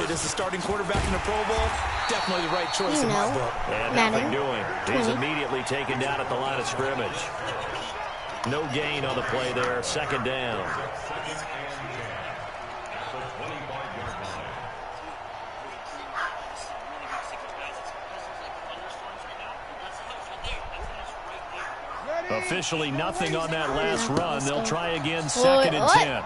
good as the starting quarterback in the Pro Bowl. Definitely the right choice in my book. And nothing doing. He's immediately taken down at the line of scrimmage. No gain on the play there. Second down. Officially nothing on that last run. They'll try again, second and 10.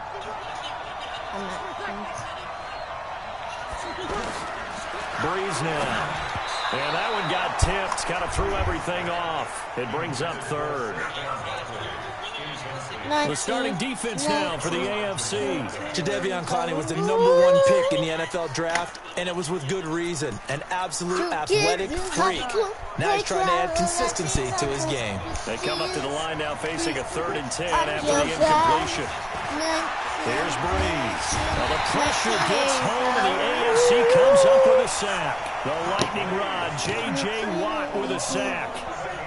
Breeze now. And that one got tipped. Kind of threw everything off. It brings up third. The starting defense now for the AFC. Jadeveon Clowney was the #1 pick in the NFL draft, and it was with good reason. An absolute athletic freak. Now he's trying to add consistency to his game. They come up to the line now facing a 3rd and 10 after the incompletion. Here's Breeze. Well, the pressure gets home, and the AFC comes up with a sack. The lightning rod, J.J. Watt with a sack.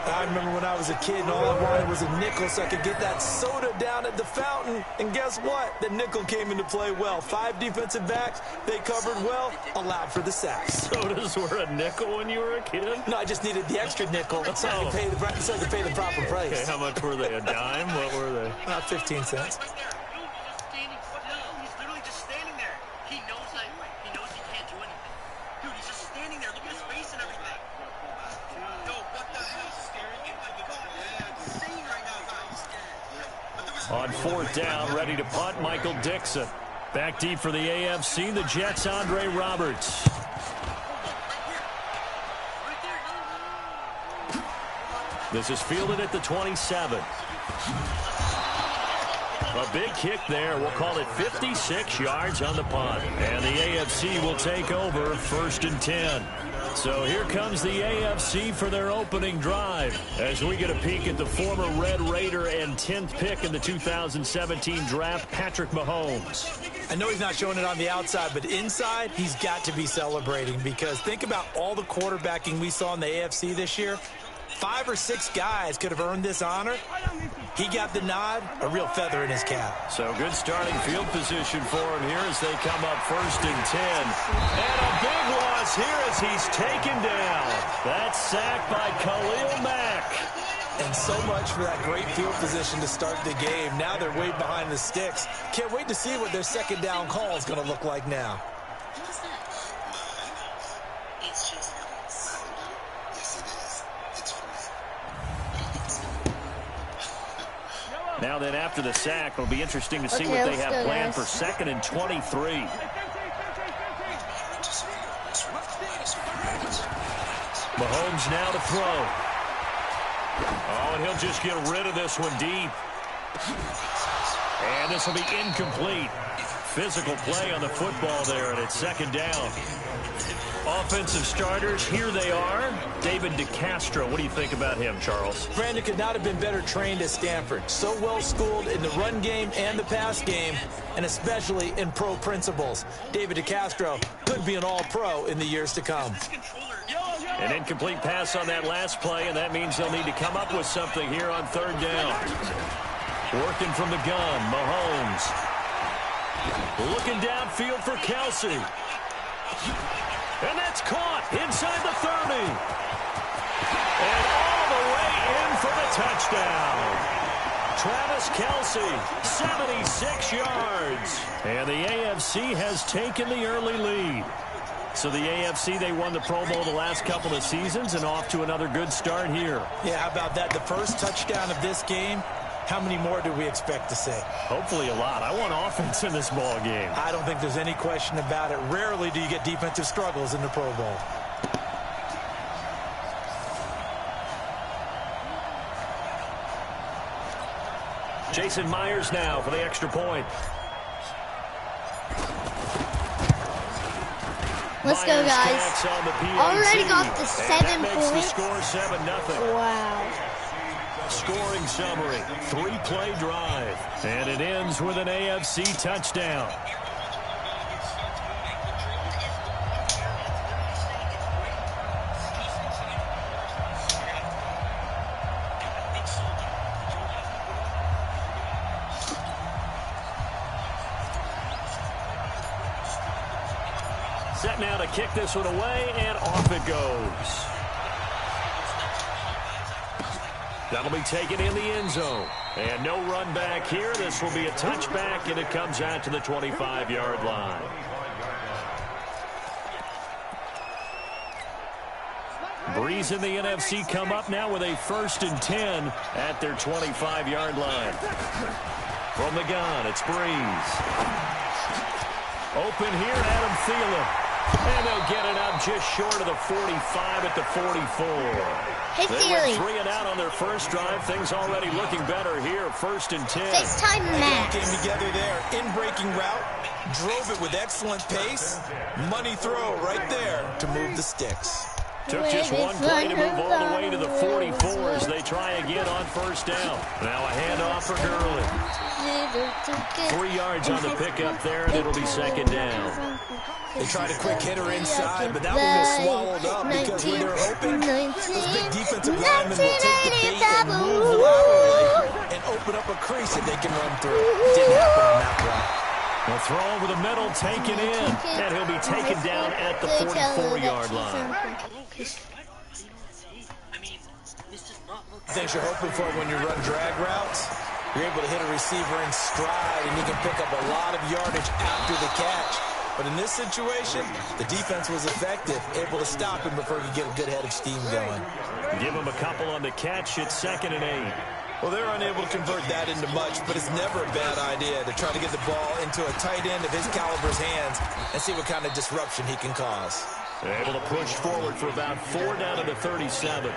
I remember when I was a kid and all I wanted was a nickel so I could get that soda down at the fountain. And guess what? The nickel came into play well. 5 defensive backs, they covered well, allowed for the sacks. Sodas were a nickel when you were a kid? No, I just needed the extra nickel so I could pay the proper price. Okay, how much were they? A dime? What were they? 15 cents. On 4th down, ready to punt, Michael Dixon. Back deep for the AFC, the Jets' Andre Roberts. This is fielded at the 27. A big kick there. We'll call it 56 yards on the punt. And the AFC will take over 1st and 10. So here comes the AFC for their opening drive as we get a peek at the former Red Raider and 10th pick in the 2017 draft, Patrick Mahomes. I know he's not showing it on the outside, but inside, he's got to be celebrating because think about all the quarterbacking we saw in the AFC this year. 5 or 6 guys could have earned this honor. He got the nod, a real feather in his cap. So good starting field position for him here as they come up 1st and 10. And a big loss here as he's taken down. That sack by Khalil Mack. And so much for that great field position to start the game. Now they're way behind the sticks. Can't wait to see what their second down call is going to look like now. Now then, after the sack, it'll be interesting to see what they have planned for 2nd and 23. Mahomes now to throw. Oh, and he'll just get rid of this one deep. And this will be incomplete. Physical play on the football there, and it's 2nd down. Offensive starters, here they are. David DeCastro, what do you think about him, Charles? Brandon could not have been better trained at Stanford. So well schooled in the run game and the pass game, and especially in pro principles. David DeCastro could be an all-pro in the years to come. An incomplete pass on that last play, and that means they'll need to come up with something here on 3rd down. Working from the gun, Mahomes. Looking downfield for Kelsey. And that's caught inside the 30. And all the way in for the touchdown. Travis Kelsey, 76 yards. And the AFC has taken the early lead. So the AFC, they won the Pro Bowl the last couple of seasons and off to another good start here. Yeah, how about that? The first touchdown of this game. How many more do we expect to see? Hopefully a lot. I want offense in this ball game. I don't think there's any question about it. Rarely do you get defensive struggles in the Pro Bowl. Jason Myers now for the extra point. Let's go, guys. Already got the 7 points. The score 7-0. Wow. Scoring summary, 3-play drive, and it ends with an AFC touchdown. set now to kick this one away, and off it goes. That'll be taken in the end zone. And no run back here. This will be a touchback, and it comes out to the 25-yard line. Breeze and the NFC come up now with a 1st and 10 at their 25-yard line. From the gun, it's Breeze. Open here, Adam Thielen. And they'll get it out just short of the 45 at the 44. Hey, they went 3 and out on their first drive. Things already looking better here. 1st and 10. FaceTime Matt. Came together there. In-breaking route. Drove it with excellent pace. Money throw right there to move the sticks. Took just one play to move all the way to the 44 as they try again on 1st down. Now a handoff for Gurley. 3 yards on the pickup there, and it'll be 2nd down. They tried a quick hitter inside, but that one was swallowed up because when they're open, those big defensive linemen will take the bait and move laterally and open up a crease that they can run through. Didn't happen on that play. The throw over the middle, taken in, and he'll be taken down at the 44-yard line. Things you're hoping for when you run drag routes, you're able to hit a receiver in stride, and you can pick up a lot of yardage after the catch. But in this situation, the defense was effective, able to stop him before he could get a good head of steam going. Give him a couple on the catch. It's 2nd and 8. Well, they're unable to convert that into much, but it's never a bad idea to try to get the ball into a tight end of his caliber's hands and see what kind of disruption he can cause. They're able to push forward for about 4 down to the 37.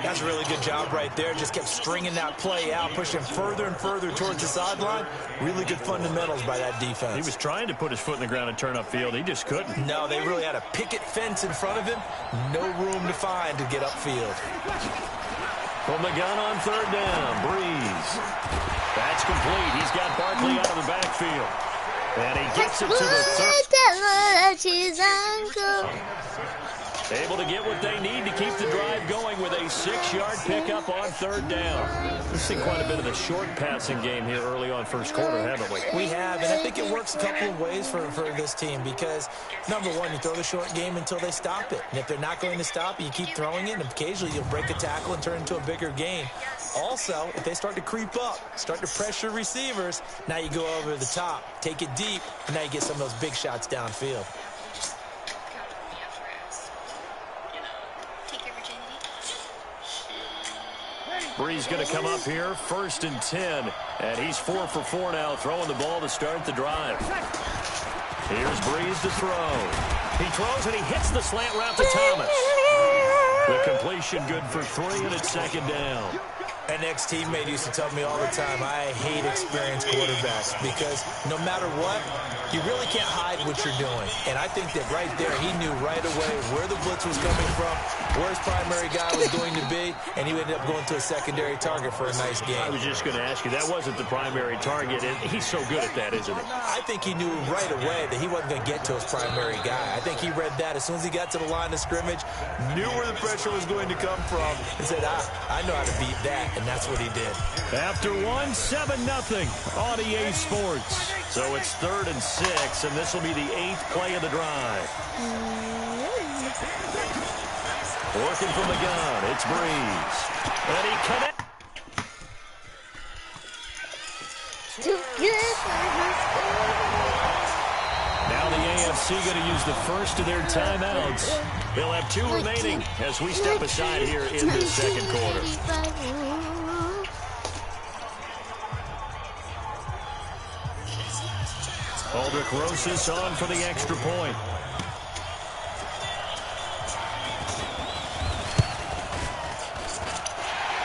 That's a really good job right there. Just kept stringing that play out, pushing further and further towards the sideline. Really good fundamentals by that defense. He was trying to put his foot in the ground and turn upfield. He just couldn't. No, they really had a picket fence in front of him. No room to find to get upfield. From the gun on 3rd down, Breeze. That's complete. He's got Barkley out of the backfield. And he gets it to the 3rd. Able to get what they need to keep the drive going with a 6-yard pickup on 3rd down. We've seen quite a bit of the short passing game here early on 1st quarter, haven't we? We have, and I think it works a couple of ways for this team because, number one, you throw the short game until they stop it. And if they're not going to stop it, you keep throwing it, and occasionally you'll break a tackle and turn it into a bigger game. Also, if they start to creep up, start to pressure receivers, now you go over the top, take it deep, and now you get some of those big shots downfield. Breeze going to come up here, 1st and 10, and he's 4 for 4 now, throwing the ball to start the drive. Here's Breeze to throw. He throws and he hits the slant route to Thomas. The completion good for 3, and it's 2nd down. An ex-teammate used to tell me all the time, I hate experienced quarterbacks because no matter what, you really can't hide what you're doing. And I think that right there, he knew right away where the blitz was coming from, where his primary guy was going to be, and he ended up going to a secondary target for a nice game. I was just going to ask you, that wasn't the primary target, and he's so good at that, isn't he? I think he knew right away that he wasn't going to get to his primary guy. I think he read that as soon as he got to the line of scrimmage, knew where the pressure was going to come from, and said, I know how to beat that. And that's what he did. After 1, 7-0 on EA Sports. So it's 3rd and 6, and this will be the 8th play of the drive. Working from the gun, it's Breeze. And he connects. Now the AFC going to use the first of their timeouts. They'll have 2 remaining as we step aside here in the 2nd quarter. Aldrich Rosas on for the extra point.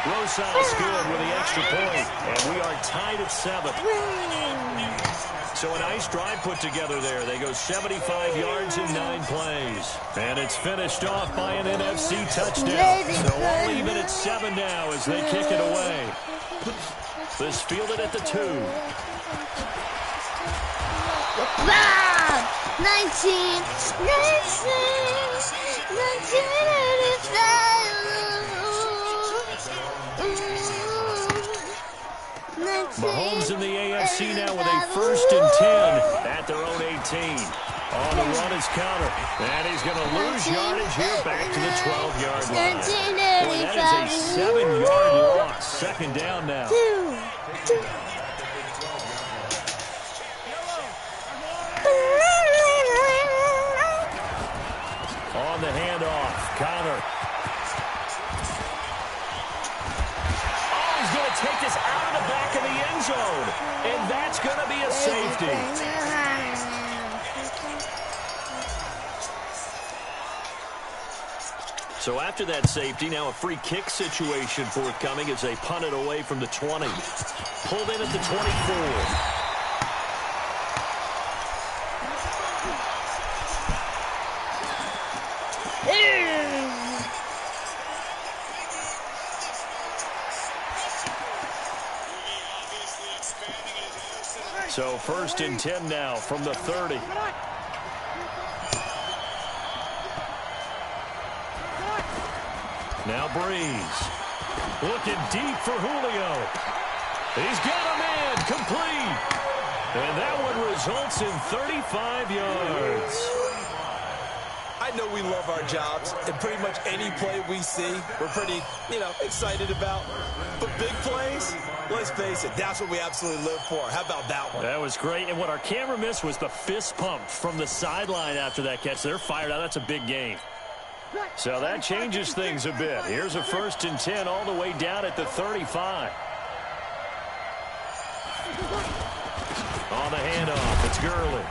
Rosas good with the extra point, and we are tied at 7. So a nice drive put together there. They go 75 yards in 9 plays. And it's finished off by an NFC touchdown. So all even at 7 now as they kick it away. This fielded at the 2. 19. Mahomes in the AFC now with a 1st and 10 at their own 18. On the run is counter. And he's going to lose yardage here back to the 12-yard line. Boy, that is a 7-yard loss. Second down now. On the handoff, Connor. Oh, he's going to take this out of the back of the end zone. And that's going to be a safety. So after that safety, now a free kick situation forthcoming as they punt it away from the 20. Pulled in at the 24. So 1st and 10 now from the 30. Now Breeze. Looking deep for Julio. He's got a man complete. And that one results in 35 yards. I know we love our jobs, and pretty much any play we see, we're pretty, excited about. But big plays, let's face it, that's what we absolutely live for. How about that one? That was great. And what our camera missed was the fist pump from the sideline after that catch. They're fired out. That's a big game. So that changes things a bit. Here's a 1st and 10 all the way down at the 35. On the handoff, it's Gurley.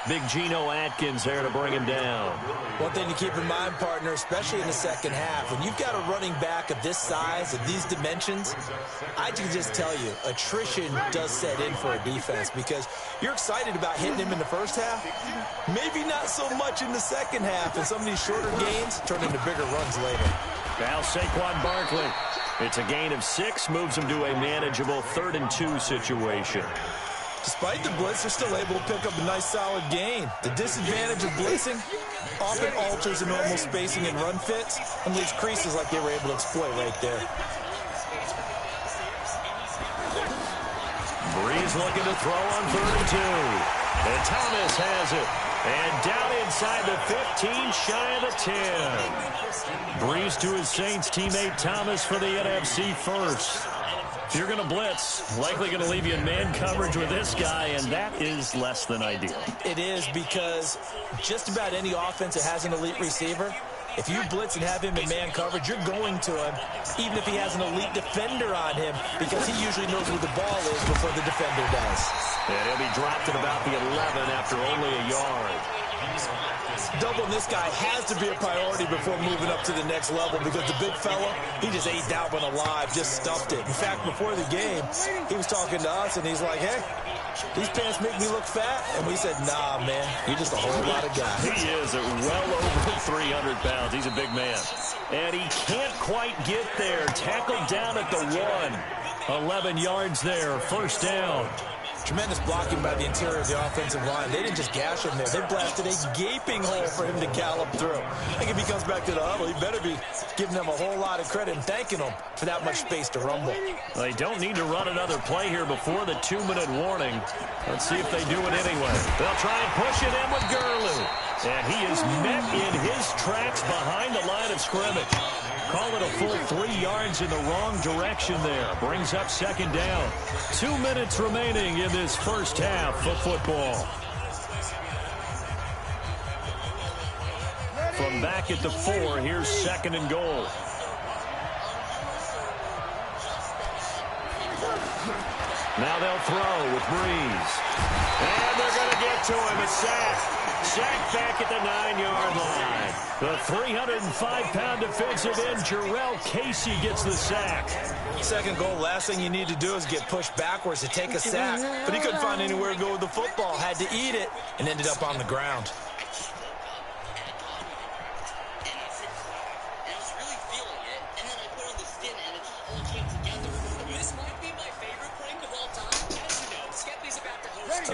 Big Geno Atkins there to bring him down. One thing to keep in mind, partner, especially in the second half, when you've got a running back of this size, of these dimensions, I can just tell you, attrition does set in for a defense because you're excited about hitting him in the first half. Maybe not so much in the second half, and some of these shorter gains turn into bigger runs later. Now Saquon Barkley. It's a gain of 6, moves him to a manageable 3rd and 2 situation. Despite the blitz, they're still able to pick up a nice, solid gain. The disadvantage of blitzing often alters the normal spacing and run fits and leaves creases like they were able to exploit right there. Breeze looking to throw on 3rd and 2. And Thomas has it. And down inside the 15, shy of the 10. Breeze to his Saints teammate Thomas for the NFC first. If you're going to blitz, likely going to leave you in man coverage with this guy, and that is less than ideal. It is because just about any offense that has an elite receiver, if you blitz and have him in man coverage, you're going to him, even if he has an elite defender on him, because he usually knows where the ball is before the defender does. And he'll be dropped at about the 11 after only a yard. Doubling this guy has to be a priority before moving up to the next level because the big fella, he just ate that one alive, just stuffed it. In fact, before the game, he was talking to us, and he's like, hey, these pants make me look fat. And we said, nah, man, you're just a whole lot of guy. He is at well over 300 pounds. He's a big man. And he can't quite get there. Tackled down at the 1. 11 yards there, 1st down. Tremendous blocking by the interior of the offensive line. They didn't just gash him there. They blasted a gaping hole for him to gallop through. I think if he comes back to the huddle, he better be giving them a whole lot of credit and thanking them for that much space to rumble. They don't need to run another play here before the 2-minute warning. Let's see if they do it anyway. They'll try and push it in with Gurley. And he is met in his tracks behind the line of scrimmage. Call it a full 3 yards in the wrong direction there. Brings up 2nd down. 2 minutes remaining in this first half of football. From back at the 4, here's 2nd and goal. Now they'll throw with Breeze. And they're going to get to him. A sack. Sack back at the 9-yard line. The 305-pound defensive end, Jarrell Casey, gets the sack. 2nd goal, last thing you need to do is get pushed backwards to take a sack. But he couldn't find anywhere to go with the football. Had to eat it and ended up on the ground.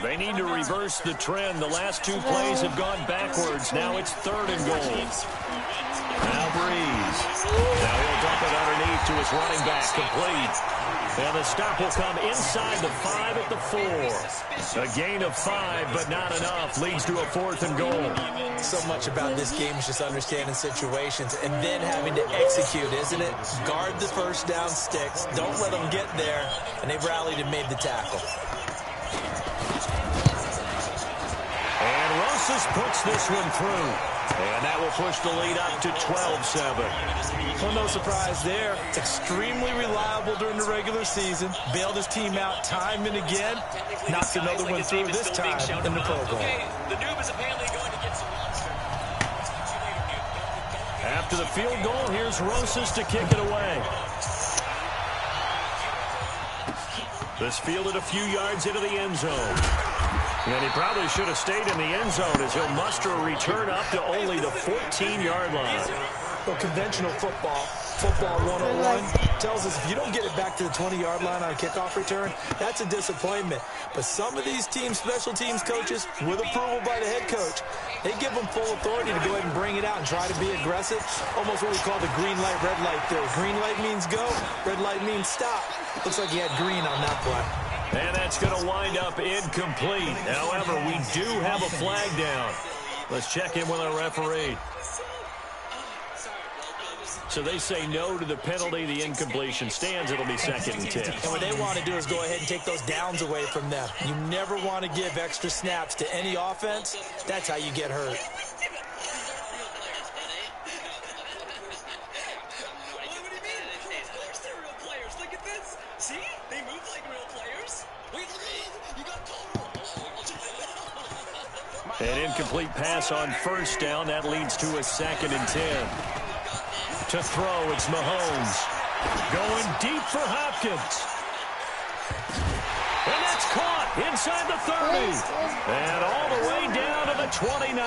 They need to reverse the trend. The last two plays have gone backwards. Now it's 3rd and goal. Now Breeze. Now he'll dump it underneath to his running back. Complete. And the stop will come inside the 5 at the 4. A gain of 5, but not enough. Leads to a 4th and goal. So much about this game is just understanding situations and then having to execute, isn't it? Guard the first down sticks. Don't let them get there. And they rallied and made the tackle. And Rosas puts this one through. And that will push the lead up to 12-7. Well, no surprise there. Extremely reliable during the regular season. Bailed his team out time and again. Knocks another one through this time in the program. The noob is apparently going to get some lunch. After the field goal, here's Rosas to kick it away. This fielded a few yards into the end zone. And he probably should have stayed in the end zone as he'll muster a return up to only the 14-yard line. Well, conventional football 101, tells us if you don't get it back to the 20-yard line on a kickoff return, that's a disappointment. But some of these teams, special teams coaches, with approval by the head coach, they give them full authority to go ahead and bring it out and try to be aggressive. Almost what we call the green light, red light theory. Green light means go, red light means stop. Looks like he had green on that play. And that's going to wind up incomplete. However, we do have a flag down. Let's check in with our referee. So they say no to the penalty. The incompletion stands. It'll be 2nd and 10. And what they want to do is go ahead and take those downs away from them. You never want to give extra snaps to any offense. That's how you get hurt. An incomplete pass on 1st down. That leads to a 2nd and 10. To throw, it's Mahomes. Going deep for Hopkins. And that's caught inside the 30. And all the way down to the 29.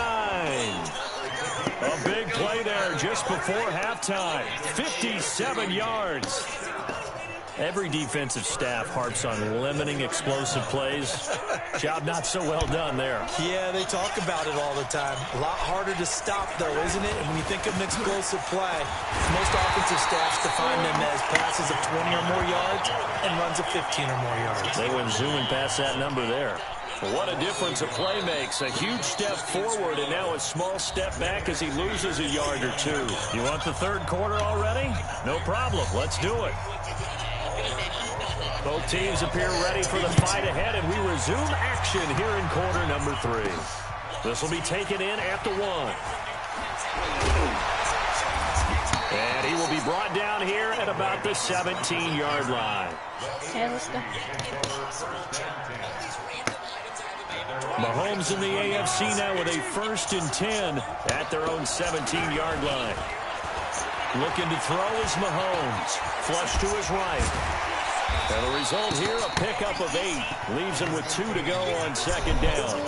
A big play there just before halftime. 57 yards. Every defensive staff harps on limiting explosive plays. Job not so well done there. Yeah, they talk about it all the time. A lot harder to stop, though, isn't it? And when you think of an explosive play, most offensive staffs define them as passes of 20 or more yards and runs of 15 or more yards. They went zooming past that number there. What a difference a play makes. A huge step forward and now a small step back as he loses a yard or two. You want the 3rd quarter already? No problem. Let's do it. Both teams appear ready for the fight ahead, and we resume action here in quarter number 3. This will be taken in at the 1. And he will be brought down here at about the 17-yard line. Okay, let's go. Mahomes in the AFC now with a 1st and 10 at their own 17-yard line. Looking to throw is Mahomes. Flush to his right. And the result here, a pickup of 8. Leaves him with 2 to go on 2nd down.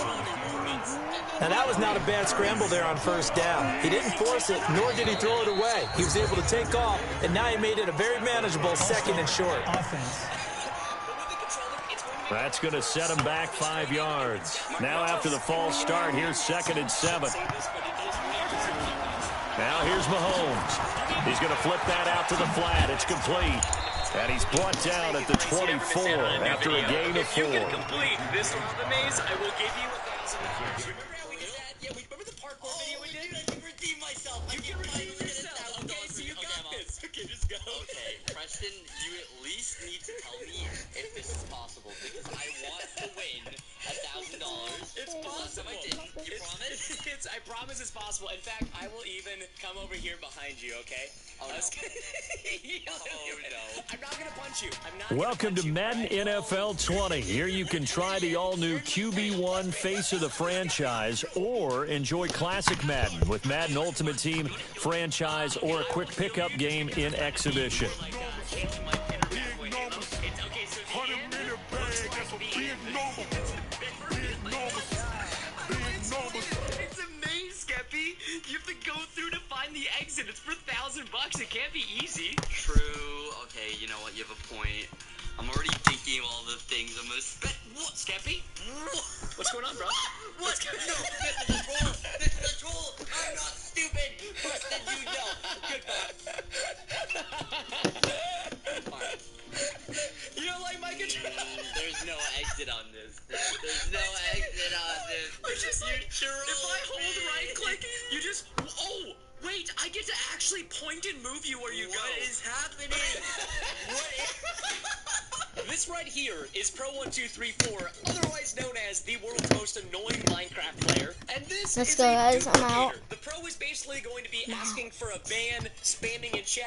Now, that was not a bad scramble there on 1st down. He didn't force it, nor did he throw it away. He was able to take off, and now he made it a very manageable 2nd and short. That's going to set him back 5 yards. Now after the false start, here's 2nd and 7. Now here's Mahomes. He's going to flip that out to the flat. It's complete. And he's brought down at the 24 after a gain of 4. If you can complete this round of the maze, I will give you $1,000. Remember how we did that? Yeah, remember the parkour video we did? I can redeem myself. You can redeem yourself. Okay, so you got this. Okay, just go. Okay, Preston, you at least need to tell me if this is possible, because I want to win $1,000. It's possible. I didn't. You promise? I promise it's possible. In fact, I will even come over here behind you, okay? Oh, no. Oh, no. I'm not going to punch you. I'm not Welcome to Madden NFL 20. Here you can try the all-new QB1 face of the franchise or enjoy classic Madden with Madden Ultimate Team, franchise, or a quick pickup game in exhibition. It's a maze, Skeppy. You have to go through to find the exit. It's for $1,000. It can't be easy. True. Okay, you know what? You have a point. I'm already thinking scheme all the things I'm gonna spend. What? Scampy? What's going on, bro? What? No, this is a troll. This is a troll. I'm not stupid. First did you know? Goodbye. Fine. You don't like my control? There's no exit on this. There's no exit on this. It's just like, if I hold me. right click, you just, oh, wait, I get to actually point and move you where you go. What is happening? What is... This right here is Pro1234, otherwise known as the world's most annoying Minecraft player. And this Let's is go, a guys. I'm duplicator. out. The Pro is basically going to be asking for a ban, spamming in chat